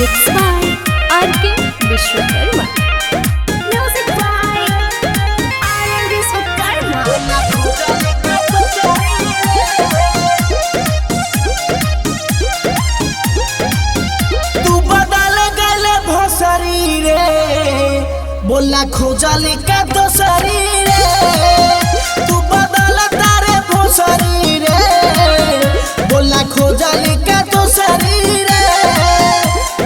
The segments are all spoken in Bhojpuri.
Mixed by R.K. Vishwakarma. Music by R.K. Vishwakarma. तू बदल गले भोसरी रे बोला खोजली का दोसरी रे तू बदल तारे भोसरी रे बोला खोजली का दोसरी रे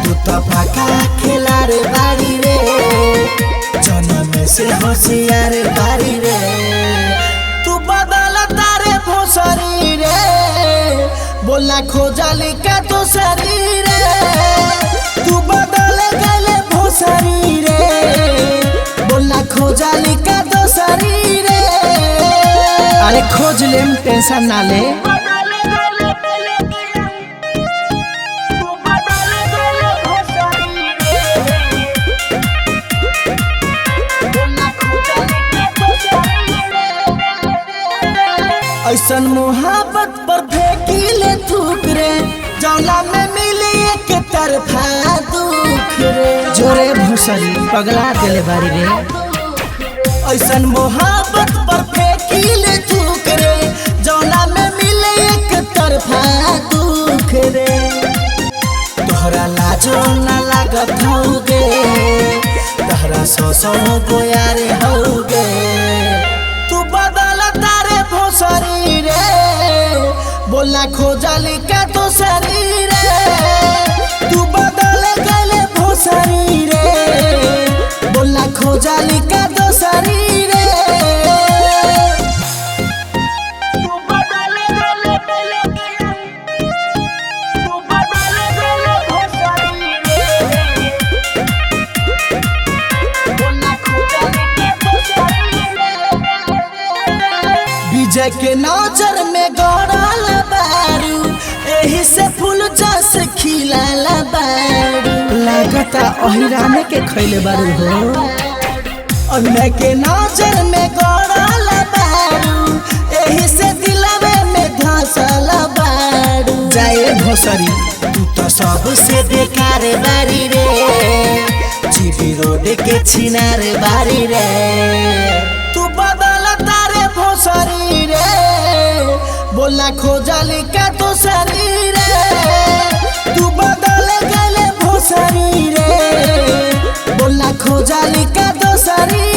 तू तो फाका खिलाड़ बारी रे जन्म से होशियार बारी रे तू बदल तारे भोसरी रे बोला खोजली का दोसरी रे तू बदल गले भोसरी रे बोला खोजली का दोसरी रे अरे खोज लेम टेंशन ना ले ऐसन मोहब्बत पर फेंकीले थूक रे जौना में मिली एक तरफा दुख रे जोरे भूसरी पगला दिले बारी रे ऐसन मोहब्बत पर फेंकीले थूक रे जौना में मिली एक तरफा दुख रे तोहरा लाजो ना लागत होगे तोहरा सोसो गोयारे होगे तू बदल तारे भोसरी रे बोला खोजली का दोसरी रे तू बदल गले भोसरी रे बोला खोजली का दोसरी रे तू बदल गले भोसरी रे बोला खोजली का दोसरी रे विजय के नजर में गड़ल बारू एही से फूल जस खिलाला बारू लागता ओहिराने के खैले बारू हो अभिनय के नजर में गड़ल बारू एही से दिलवे में धसल बारू जाए भोसरी तू तो सबसे बेकार बारी रे जीबी रोड के छिनार बारी रे तू बदल तारे भोसरी रे बोला खोजली का दोसरी रे तू बदल गले भोसरी रे बोला खोजली का दोसरी